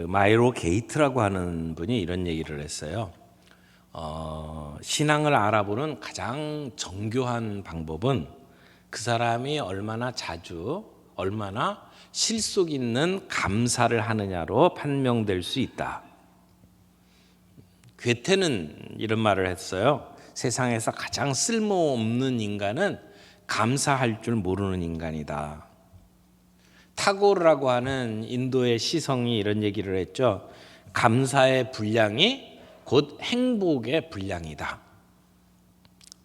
마이로 게이트라고 하는 분이 이런 얘기를 했어요. 신앙을 알아보는 가장 정교한 방법은 그 사람이 얼마나 자주, 얼마나 실속 있는 감사를 하느냐로 판명될 수 있다. 괴테는 이런 말을 했어요. 세상에서 가장 쓸모없는 인간은 감사할 줄 모르는 인간이다. 타고르라고 하는 인도의 시성이 이런 얘기를 했죠. 감사의 분량이 곧 행복의 분량이다.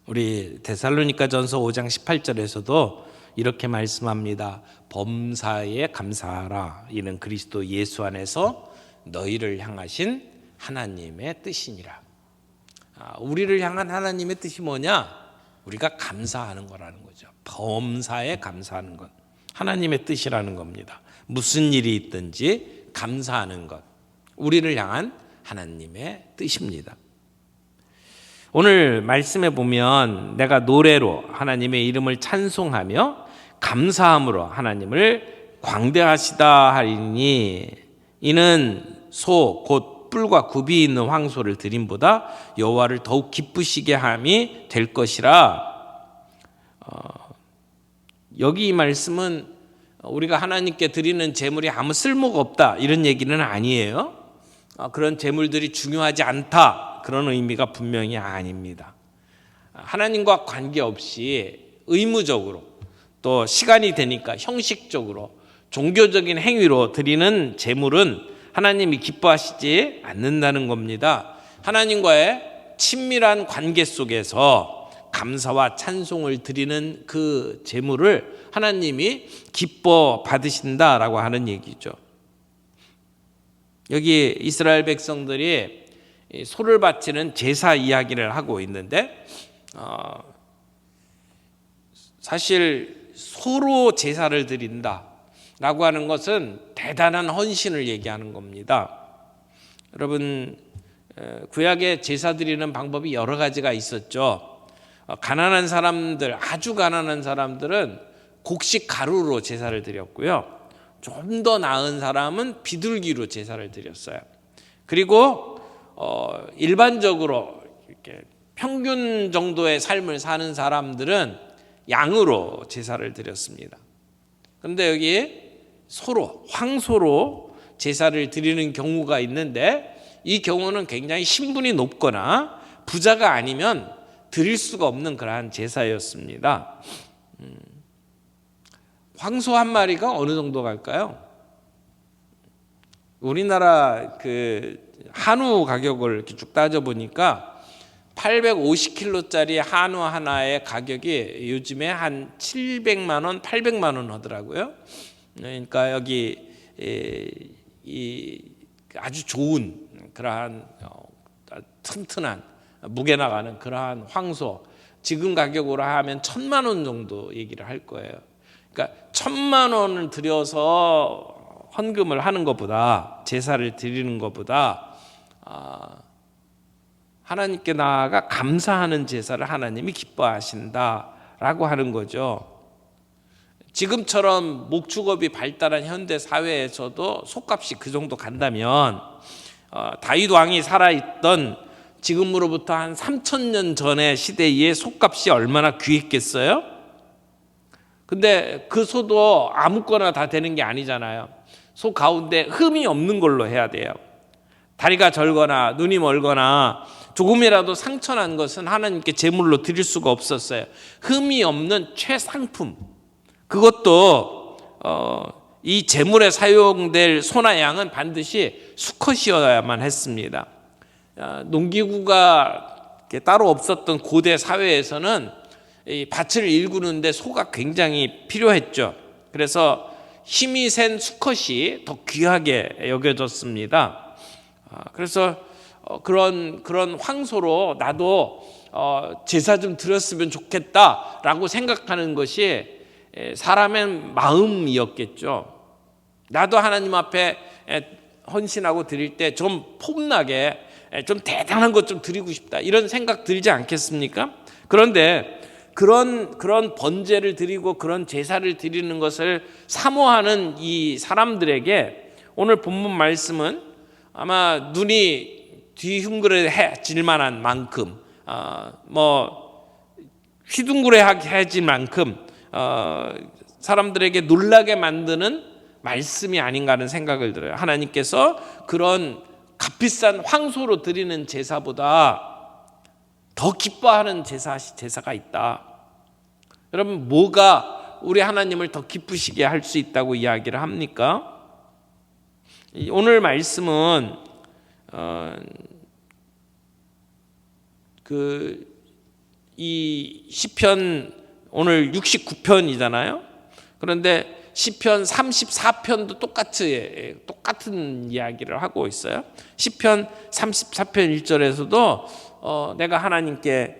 우리 데살로니가전서 5장 18절에서도 이렇게 말씀합니다. 범사에 감사하라. 이는 그리스도 예수 안에서 너희를 향하신 하나님의 뜻이니라. 우리를 향한 하나님의 뜻이 뭐냐? 우리가 감사하는 거라는 거죠. 범사에 감사하는 것. 하나님의 뜻이라는 겁니다. 무슨 일이 있든지 감사하는 것. 우리를 향한 하나님의 뜻입니다. 오늘 말씀에 보면 내가 노래로 하나님의 이름을 찬송하며 감사함으로 하나님을 광대하시다 하리니 이는 소 곧 뿔과 굽이 있는 황소를 드림보다 여호와를 더욱 기쁘시게 함이 될 것이라. 여기 이 말씀은 우리가 하나님께 드리는 제물이 아무 쓸모가 없다 이런 얘기는 아니에요. 그런 제물들이 중요하지 않다 그런 의미가 분명히 아닙니다. 하나님과 관계없이 의무적으로 또 시간이 되니까 형식적으로 종교적인 행위로 드리는 제물은 하나님이 기뻐하시지 않는다는 겁니다. 하나님과의 친밀한 관계 속에서 감사와 찬송을 드리는 그 제물을 하나님이 기뻐 받으신다라고 하는 얘기죠. 여기 이스라엘 백성들이 소를 바치는 제사 이야기를 하고 있는데 사실 소로 제사를 드린다라고 하는 것은 대단한 헌신을 얘기하는 겁니다. 여러분 구약에 제사 드리는 방법이 여러 가지가 있었죠. 가난한 사람들, 아주 가난한 사람들은 곡식 가루로 제사를 드렸고요. 좀 더 나은 사람은 비둘기로 제사를 드렸어요. 그리고 일반적으로 이렇게 평균 정도의 삶을 사는 사람들은 양으로 제사를 드렸습니다. 그런데 여기 소로, 황소로 제사를 드리는 경우가 있는데 이 경우는 굉장히 신분이 높거나 부자가 아니면 드릴 수가 없는 그러한 제사였습니다. 황소 한 마리가 어느 정도 갈까요? 우리나라 그 한우 가격을 이렇게 쭉 따져보니까 850kg짜리 한우 하나의 가격이 요즘에 한 700만 원, 800만 원 하더라고요. 그러니까 여기 이 아주 좋은 그러한 튼튼한 무게 나가는 그러한 황소 지금 가격으로 하면 1,000만 원 정도 얘기를 할 거예요. 그러니까 1,000만 원을 들여서 헌금을 하는 것보다 제사를 드리는 것보다 하나님께 나아가 감사하는 제사를 하나님이 기뻐하신다라고 하는 거죠. 지금처럼 목축업이 발달한 현대 사회에서도 솥값이 그 정도 간다면 다윗 왕이 살아있던 지금으로부터 한 3,000년 전의 시대의 솥값이 얼마나 귀했겠어요? 근데 그 소도 아무거나 다 되는 게 아니잖아요. 소 가운데 흠이 없는 걸로 해야 돼요. 다리가 절거나 눈이 멀거나 조금이라도 상처난 것은 하나님께 제물로 드릴 수가 없었어요. 흠이 없는 최상품, 그것도 이 제물에 사용될 소나 양은 반드시 수컷이어야만 했습니다. 농기구가 따로 없었던 고대 사회에서는 이 밭을 일구는데 소가 굉장히 필요했죠. 그래서 힘이 센 수컷이 더 귀하게 여겨졌습니다. 그래서 그런 황소로 나도 제사 좀 드렸으면 좋겠다라고 생각하는 것이 사람의 마음이었겠죠. 나도 하나님 앞에 헌신하고 드릴 때 좀 폼나게 좀 대단한 것 좀 드리고 싶다 이런 생각 들지 않겠습니까? 그런데 그런 번제를 드리고 그런 제사를 드리는 것을 사모하는 이 사람들에게 오늘 본문 말씀은 아마 눈이 뒤흉그레해질 만한 만큼 휘둥그레해질 만큼 사람들에게 놀라게 만드는 말씀이 아닌가 하는 생각을 들어요. 하나님께서 그런 값비싼 황소로 드리는 제사보다 더 기뻐하는 제사가 있다. 여러분, 뭐가 우리 하나님을 더 기쁘시게 할 수 있다고 이야기를 합니까? 오늘 말씀은 이 시편 오늘 69편이잖아요. 그런데 시편 34편도 똑같은 이야기를 하고 있어요. 시편 34편 1절에서도 내가 하나님께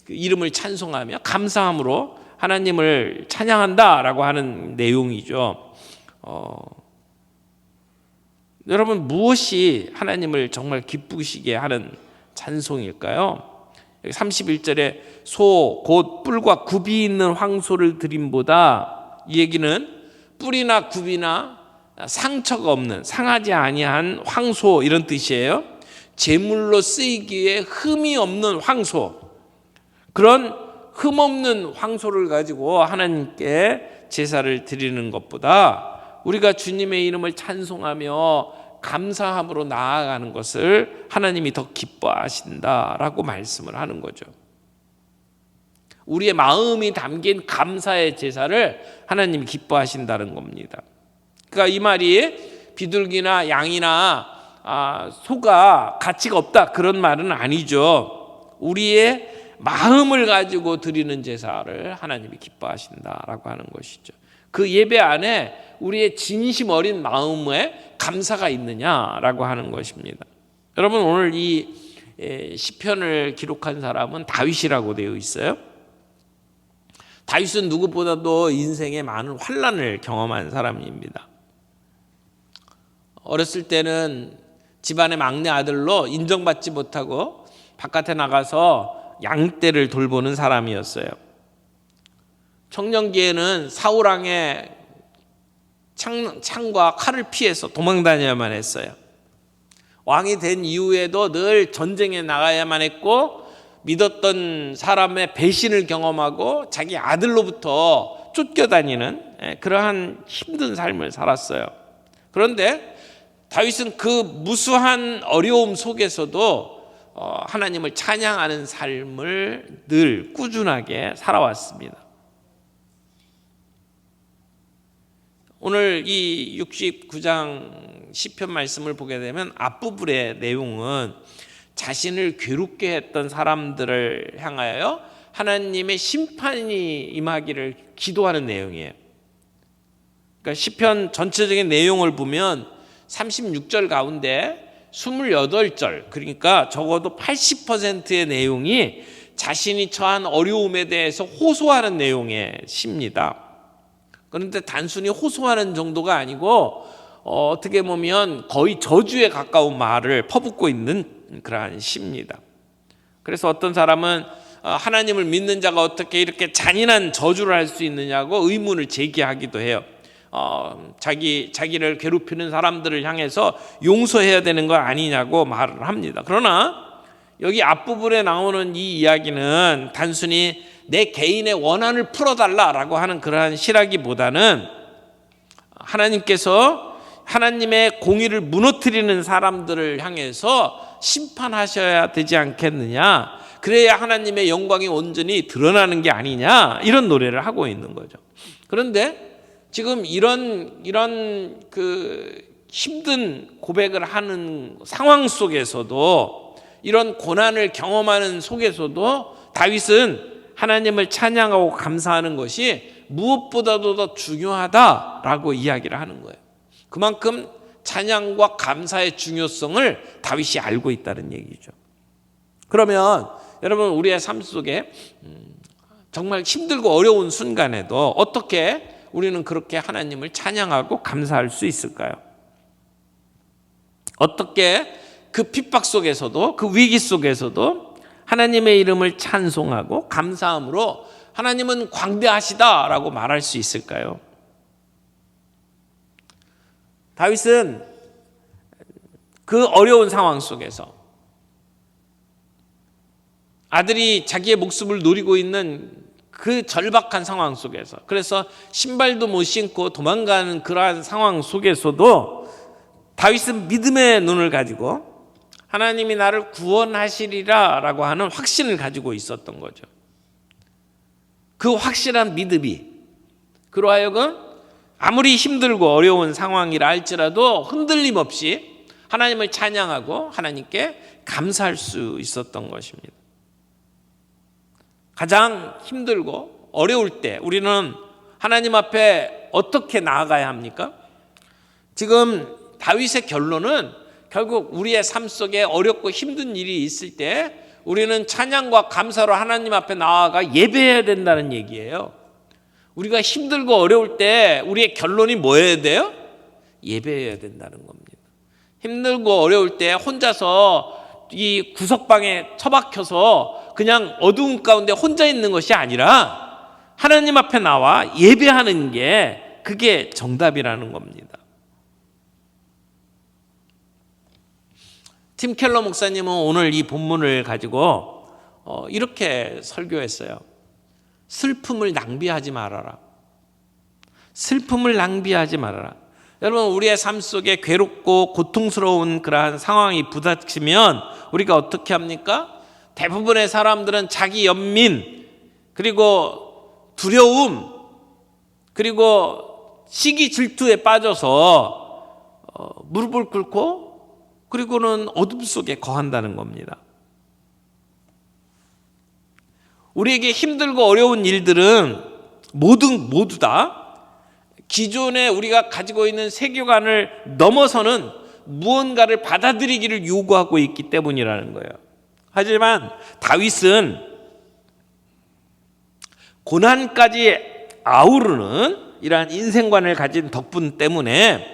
이름을 찬송하며 감사함으로 하나님을 찬양한다라고 하는 내용이죠. 여러분, 무엇이 하나님을 정말 기쁘시게 하는 찬송일까요? 31절에 소 곧 뿔과 굽이 있는 황소를 드림보다, 이 얘기는 뿔이나 굽이나 상처가 없는 상하지 아니한 황소 이런 뜻이에요. 제물로 쓰이기에 흠이 없는 황소, 그런 흠 없는 황소를 가지고 하나님께 제사를 드리는 것보다 우리가 주님의 이름을 찬송하며 감사함으로 나아가는 것을 하나님이 더 기뻐하신다라고 말씀을 하는 거죠. 우리의 마음이 담긴 감사의 제사를 하나님이 기뻐하신다는 겁니다. 그러니까 이 말이 비둘기나 양이나 소가 가치가 없다 그런 말은 아니죠. 우리의 마음을 가지고 드리는 제사를 하나님이 기뻐하신다라고 하는 것이죠. 그 예배 안에 우리의 진심 어린 마음에 감사가 있느냐라고 하는 것입니다. 여러분, 오늘 이 시편을 기록한 사람은 다윗이라고 되어 있어요. 다윗은 누구보다도 인생에 많은 환난을 경험한 사람입니다. 어렸을 때는 집안의 막내 아들로 인정받지 못하고 바깥에 나가서 양떼를 돌보는 사람이었어요. 청년기에는 사울 왕의 창과 칼을 피해서 도망다녀야만 했어요. 왕이 된 이후에도 늘 전쟁에 나가야만 했고, 믿었던 사람의 배신을 경험하고 자기 아들로부터 쫓겨다니는 그러한 힘든 삶을 살았어요. 그런데 다윗은 그 무수한 어려움 속에서도 하나님을 찬양하는 삶을 늘 꾸준하게 살아왔습니다. 오늘 이 69장 시편 말씀을 보게 되면 앞부분의 내용은 자신을 괴롭게 했던 사람들을 향하여 하나님의 심판이 임하기를 기도하는 내용이에요. 그러니까 시편 전체적인 내용을 보면 36절 가운데 28절, 그러니까 적어도 80%의 내용이 자신이 처한 어려움에 대해서 호소하는 내용의 시입니다. 그런데 단순히 호소하는 정도가 아니고 어떻게 보면 거의 저주에 가까운 말을 퍼붓고 있는 그러한 시입니다. 그래서 어떤 사람은 하나님을 믿는 자가 어떻게 이렇게 잔인한 저주를 할 수 있느냐고 의문을 제기하기도 해요. 자기를 괴롭히는 사람들을 향해서 용서해야 되는 거 아니냐고 말을 합니다. 그러나 여기 앞부분에 나오는 이 이야기는 단순히 내 개인의 원한을 풀어달라라고 하는 그러한 시라기보다는 하나님께서 하나님의 공의를 무너뜨리는 사람들을 향해서 심판하셔야 되지 않겠느냐, 그래야 하나님의 영광이 온전히 드러나는 게 아니냐, 이런 노래를 하고 있는 거죠. 그런데 지금 이런 그 힘든 고백을 하는 상황 속에서도, 이런 고난을 경험하는 속에서도 다윗은 하나님을 찬양하고 감사하는 것이 무엇보다도 더 중요하다라고 이야기를 하는 거예요. 그만큼 찬양과 감사의 중요성을 다윗이 알고 있다는 얘기죠. 그러면 여러분, 우리의 삶 속에 정말 힘들고 어려운 순간에도 어떻게 우리는 그렇게 하나님을 찬양하고 감사할 수 있을까요? 어떻게 그 핍박 속에서도, 그 위기 속에서도 하나님의 이름을 찬송하고 감사함으로 하나님은 광대하시다라고 말할 수 있을까요? 다윗은 그 어려운 상황 속에서 아들이 자기의 목숨을 노리고 있는 그 절박한 상황 속에서, 그래서 신발도 못 신고 도망가는 그러한 상황 속에서도 다윗은 믿음의 눈을 가지고 하나님이 나를 구원하시리라 라고 하는 확신을 가지고 있었던 거죠. 그 확실한 믿음이 그로 하여금 아무리 힘들고 어려운 상황이라 할지라도 흔들림 없이 하나님을 찬양하고 하나님께 감사할 수 있었던 것입니다. 가장 힘들고 어려울 때 우리는 하나님 앞에 어떻게 나아가야 합니까? 지금 다윗의 결론은 결국 우리의 삶 속에 어렵고 힘든 일이 있을 때 우리는 찬양과 감사로 하나님 앞에 나아가 예배해야 된다는 얘기예요. 우리가 힘들고 어려울 때 우리의 결론이 뭐여야 돼요? 예배해야 된다는 겁니다. 힘들고 어려울 때 혼자서 이 구석방에 처박혀서 그냥 어두운 가운데 혼자 있는 것이 아니라 하나님 앞에 나와 예배하는 게 그게 정답이라는 겁니다. 팀 켈러 목사님은 오늘 이 본문을 가지고 이렇게 설교했어요. 슬픔을 낭비하지 말아라. 슬픔을 낭비하지 말아라. 여러분, 우리의 삶 속에 괴롭고 고통스러운 그러한 상황이 부닥치면 우리가 어떻게 합니까? 대부분의 사람들은 자기 연민, 그리고 두려움, 그리고 시기 질투에 빠져서 무릎을 꿇고 그리고는 어둠 속에 거한다는 겁니다. 우리에게 힘들고 어려운 일들은 모두 다 기존에 우리가 가지고 있는 세계관을 넘어서는 무언가를 받아들이기를 요구하고 있기 때문이라는 거예요. 하지만 다윗은 고난까지 아우르는 이러한 인생관을 가진 덕분 때문에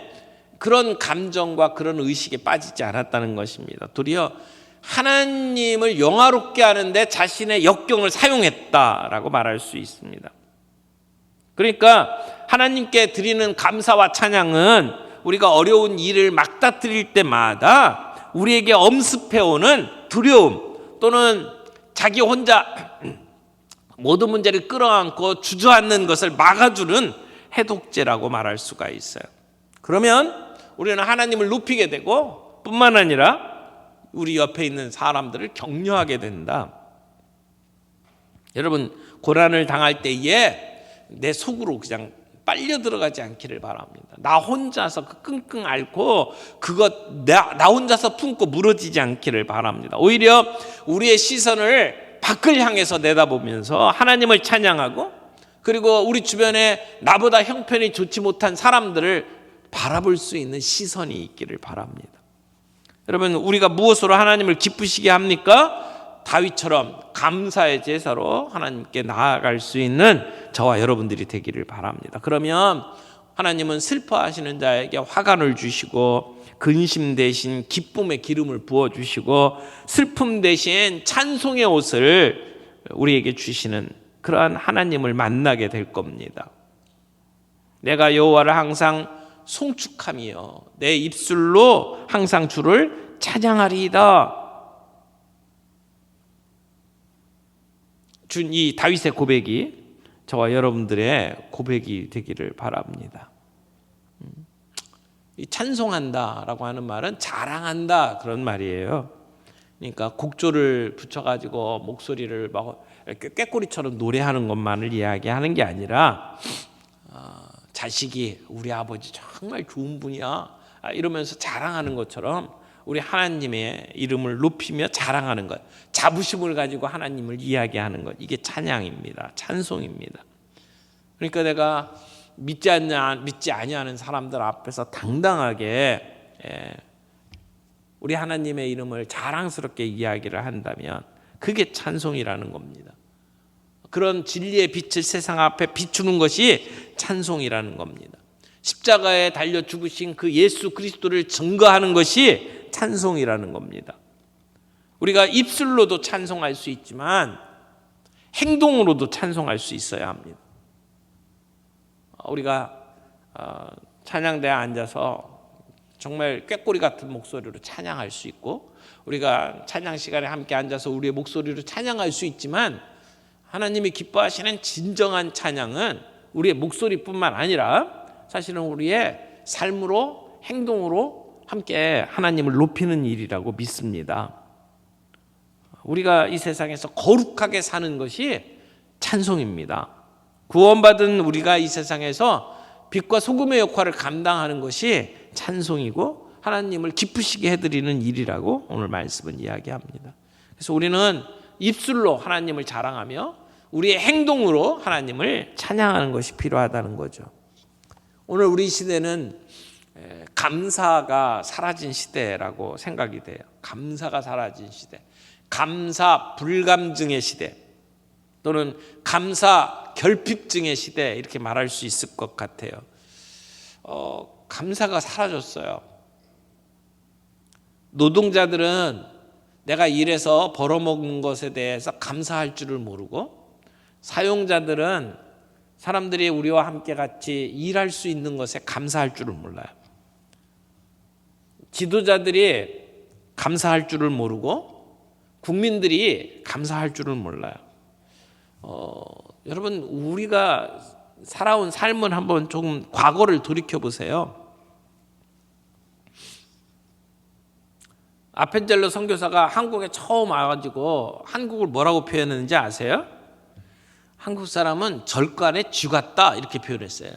그런 감정과 그런 의식에 빠지지 않았다는 것입니다. 도리어 하나님을 영화롭게 하는데 자신의 역경을 사용했다라고 말할 수 있습니다. 그러니까 하나님께 드리는 감사와 찬양은 우리가 어려운 일을 막다트릴 때마다 우리에게 엄습해오는 두려움 또는 자기 혼자 모든 문제를 끌어안고 주저앉는 것을 막아주는 해독제라고 말할 수가 있어요. 그러면 우리는 하나님을 높이게 되고 뿐만 아니라 우리 옆에 있는 사람들을 격려하게 된다. 여러분, 고난을 당할 때에 내 속으로 그냥 빨려 들어가지 않기를 바랍니다. 나 혼자서 그 끙끙 앓고 그것 나 혼자서 품고 무너지지 않기를 바랍니다. 오히려 우리의 시선을 밖을 향해서 내다보면서 하나님을 찬양하고 그리고 우리 주변에 나보다 형편이 좋지 못한 사람들을 바라볼 수 있는 시선이 있기를 바랍니다. 여러분, 우리가 무엇으로 하나님을 기쁘시게 합니까? 다윗처럼 감사의 제사로 하나님께 나아갈 수 있는 저와 여러분들이 되기를 바랍니다. 그러면 하나님은 슬퍼하시는 자에게 화관을 주시고 근심 대신 기쁨의 기름을 부어주시고 슬픔 대신 찬송의 옷을 우리에게 주시는 그러한 하나님을 만나게 될 겁니다. 내가 여호와를 항상 송축하며 내 입술로 항상 주를 찬양하리이다. 이 다윗의 고백이 저와 여러분들의 고백이 되기를 바랍니다. 이 찬송한다라고 하는 말은 자랑한다 그런 말이에요. 그러니까 곡조를 붙여가지고 목소리를 막 꾀꼬리처럼 노래하는 것만을 이야기하는 게 아니라 자식이 우리 아버지 정말 좋은 분이야 이러면서 자랑하는 것처럼 우리 하나님의 이름을 높이며 자랑하는 것, 자부심을 가지고 하나님을 이야기하는 것, 이게 찬양입니다. 찬송입니다. 그러니까 내가 믿지 아니하는 사람들 앞에서 당당하게 우리 하나님의 이름을 자랑스럽게 이야기를 한다면 그게 찬송이라는 겁니다. 그런 진리의 빛을 세상 앞에 비추는 것이 찬송이라는 겁니다. 십자가에 달려 죽으신 그 예수 그리스도를 증거하는 것이 찬송이라는 겁니다. 우리가 입술로도 찬송할 수 있지만 행동으로도 찬송할 수 있어야 합니다. 우리가 찬양대에 앉아서 정말 꾀꼬리 같은 목소리로 찬양할 수 있고, 우리가 찬양 시간에 함께 앉아서 우리의 목소리로 찬양할 수 있지만, 하나님이 기뻐하시는 진정한 찬양은 우리의 목소리뿐만 아니라 사실은 우리의 삶으로, 행동으로 함께 하나님을 높이는 일이라고 믿습니다. 우리가 이 세상에서 거룩하게 사는 것이 찬송입니다. 구원받은 우리가 이 세상에서 빛과 소금의 역할을 감당하는 것이 찬송이고 하나님을 기쁘시게 해드리는 일이라고 오늘 말씀은 이야기합니다. 그래서 우리는 입술로 하나님을 자랑하며 우리의 행동으로 하나님을 찬양하는 것이 필요하다는 거죠. 오늘 우리 시대는 감사가 사라진 시대라고 생각이 돼요. 감사가 사라진 시대, 감사 불감증의 시대, 또는 감사 결핍증의 시대, 이렇게 말할 수 있을 것 같아요. 감사가 사라졌어요. 노동자들은 내가 일해서 벌어먹는 것에 대해서 감사할 줄을 모르고, 사용자들은 사람들이 우리와 함께 같이 일할 수 있는 것에 감사할 줄을 몰라요. 지도자들이 감사할 줄을 모르고 국민들이 감사할 줄을 몰라요. 여러분, 우리가 살아온 삶을 한번 조금 과거를 돌이켜 보세요. 아펜젤로 선교사가 한국에 처음 와가지고 한국을 뭐라고 표현했는지 아세요? 한국 사람은 절간에 쥐 같다, 이렇게 표현했어요.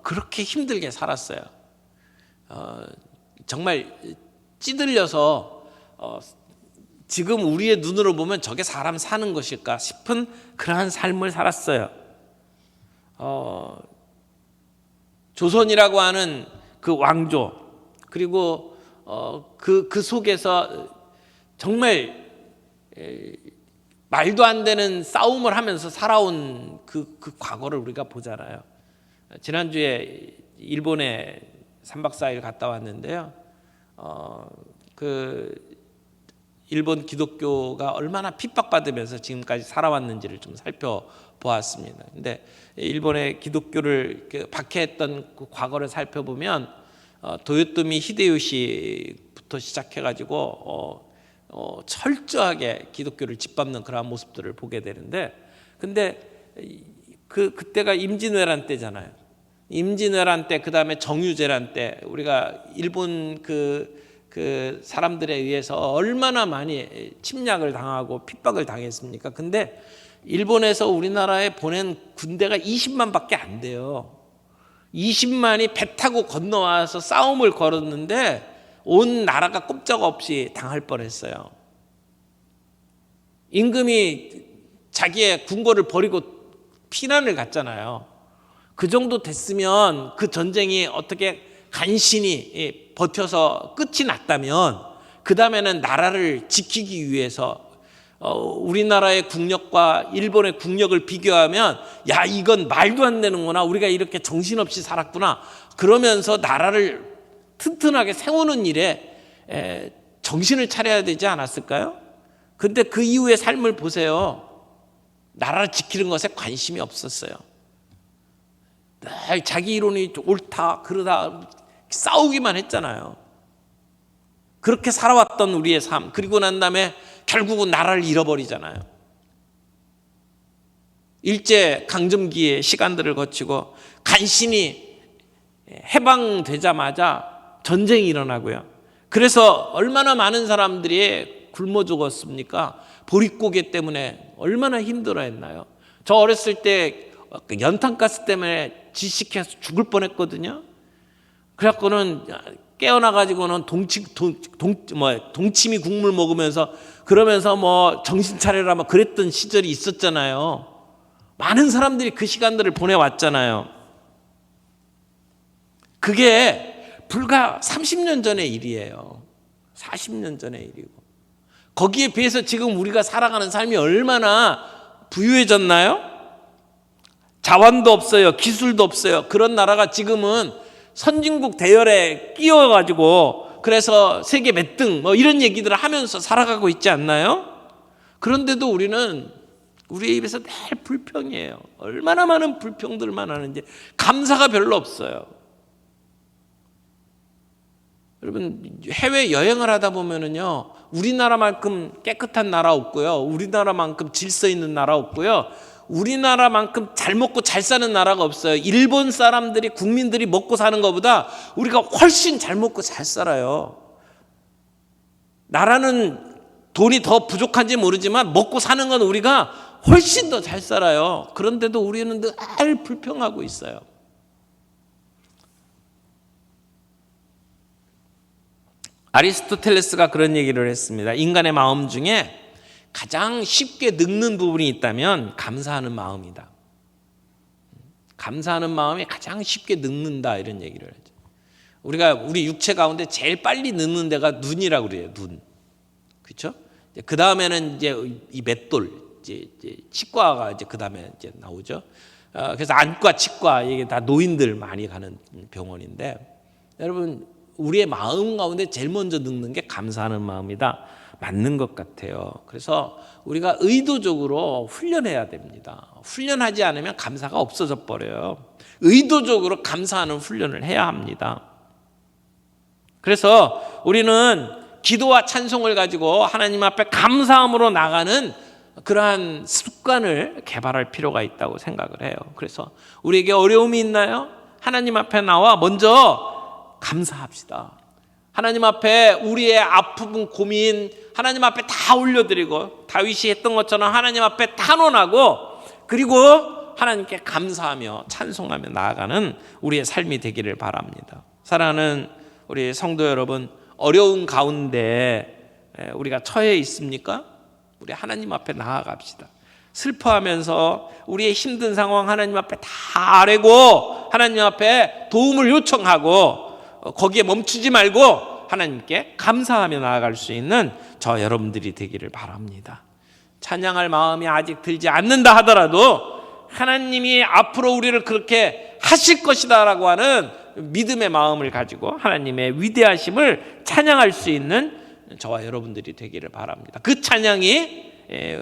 그렇게 힘들게 살았어요. 정말 찌들려서 지금 우리의 눈으로 보면 저게 사람 사는 것일까 싶은 그러한 삶을 살았어요. 조선이라고 하는 그 왕조, 그리고 그 속에서 정말 말도 안 되는 싸움을 하면서 살아온 그 과거를 우리가 보잖아요. 지난주에 일본에 3박 4일 갔다 왔는데요. 그 일본 기독교가 얼마나 핍박받으면서 지금까지 살아왔는지를 좀 살펴보았습니다. 근데 일본의 기독교를 박해했던 그 과거를 살펴보면 도요토미 히데요시부터 시작해가지고 철저하게 기독교를 짓밟는 그러한 모습들을 보게 되는데, 근데 그때가 임진왜란 때잖아요. 임진왜란 때, 그 다음에 정유재란 때, 우리가 일본 그 사람들에 의해서 얼마나 많이 침략을 당하고 핍박을 당했습니까? 근데 일본에서 우리나라에 보낸 군대가 20만밖에 안 돼요. 20만이 배 타고 건너와서 싸움을 걸었는데 온 나라가 꼼짝없이 당할 뻔했어요. 임금이 자기의 궁궐을 버리고 피난을 갔잖아요. 그 정도 됐으면 그 전쟁이 어떻게 간신히 버텨서 끝이 났다면, 그 다음에는 나라를 지키기 위해서 우리나라의 국력과 일본의 국력을 비교하면, 야, 이건 말도 안 되는구나, 우리가 이렇게 정신없이 살았구나, 그러면서 나라를 튼튼하게 세우는 일에 정신을 차려야 되지 않았을까요? 근데 그 이후의 삶을 보세요. 나라를 지키는 것에 관심이 없었어요. 늘 자기 이론이 옳다 그러다 싸우기만 했잖아요. 그렇게 살아왔던 우리의 삶, 그리고 난 다음에 결국은 나라를 잃어버리잖아요. 일제 강점기의 시간들을 거치고 간신히 해방되자마자 전쟁이 일어나고요. 그래서 얼마나 많은 사람들이 굶어 죽었습니까? 보릿고개 때문에 얼마나 힘들어했나요? 저 어렸을 때 연탄가스 때문에 질식해서 죽을 뻔했거든요. 그래갖고는 깨어나가지고는 동치미 국물 먹으면서, 그러면서 뭐 정신 차려라 막 그랬던 시절이 있었잖아요. 많은 사람들이 그 시간들을 보내왔잖아요. 그게 불과 30년 전의 일이에요. 40년 전의 일이고, 거기에 비해서 지금 우리가 살아가는 삶이 얼마나 부유해졌나요? 자원도 없어요. 기술도 없어요. 그런 나라가 지금은 선진국 대열에 끼어가지고 그래서 세계 몇 등 뭐 이런 얘기들을 하면서 살아가고 있지 않나요? 그런데도 우리는 우리의 입에서 늘 불평이에요. 얼마나 많은 불평들만 하는지 감사가 별로 없어요. 여러분 해외 여행을 하다 보면은요, 우리나라만큼 깨끗한 나라 없고요, 우리나라만큼 질서 있는 나라 없고요, 우리나라만큼 잘 먹고 잘 사는 나라가 없어요. 일본 사람들이, 국민들이 먹고 사는 것보다 우리가 훨씬 잘 먹고 잘 살아요. 나라는 돈이 더 부족한지 모르지만 먹고 사는 건 우리가 훨씬 더 잘 살아요. 그런데도 우리는 늘 불평하고 있어요. 아리스토텔레스가 그런 얘기를 했습니다. 인간의 마음 중에 가장 쉽게 늙는 부분이 있다면 감사하는 마음이다. 감사하는 마음이 가장 쉽게 늙는다, 이런 얘기를 하죠. 우리가 우리 육체 가운데 제일 빨리 늙는 데가 눈이라고 그래요. 눈. 그렇죠? 그 다음에는 이제 이 맷돌, 이제 치과가 이제 그 다음에 이제 나오죠. 그래서 안과, 치과, 이게 다 노인들 많이 가는 병원인데, 여러분 우리의 마음 가운데 제일 먼저 늙는 게 감사하는 마음이다. 맞는 것 같아요. 그래서 우리가 의도적으로 훈련해야 됩니다. 훈련하지 않으면 감사가 없어져 버려요. 의도적으로 감사하는 훈련을 해야 합니다. 그래서 우리는 기도와 찬송을 가지고 하나님 앞에 감사함으로 나가는 그러한 습관을 개발할 필요가 있다고 생각을 해요. 그래서 우리에게 어려움이 있나요? 하나님 앞에 나와 먼저 감사합시다. 하나님 앞에 우리의 아픔, 고민 하나님 앞에 다 올려드리고, 다윗이 했던 것처럼 하나님 앞에 탄원하고, 그리고 하나님께 감사하며 찬송하며 나아가는 우리의 삶이 되기를 바랍니다. 사랑하는 우리 성도 여러분, 어려운 가운데 우리가 처해 있습니까? 우리 하나님 앞에 나아갑시다. 슬퍼하면서 우리의 힘든 상황 하나님 앞에 다 아뢰고, 하나님 앞에 도움을 요청하고, 거기에 멈추지 말고 하나님께 감사하며 나아갈 수 있는 저 여러분들이 되기를 바랍니다. 찬양할 마음이 아직 들지 않는다 하더라도 하나님이 앞으로 우리를 그렇게 하실 것이다 라고 하는 믿음의 마음을 가지고 하나님의 위대하심을 찬양할 수 있는 저와 여러분들이 되기를 바랍니다. 그 찬양이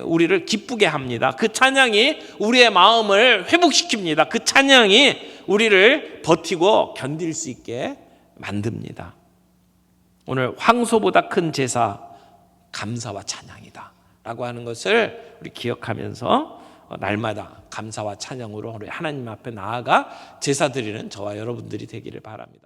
우리를 기쁘게 합니다. 그 찬양이 우리의 마음을 회복시킵니다. 그 찬양이 우리를 버티고 견딜 수 있게 만듭니다. 오늘 황소보다 큰 제사, 감사와 찬양이다 라고 하는 것을 우리 기억하면서 날마다 감사와 찬양으로 우리 하나님 앞에 나아가 제사 드리는 저와 여러분들이 되기를 바랍니다.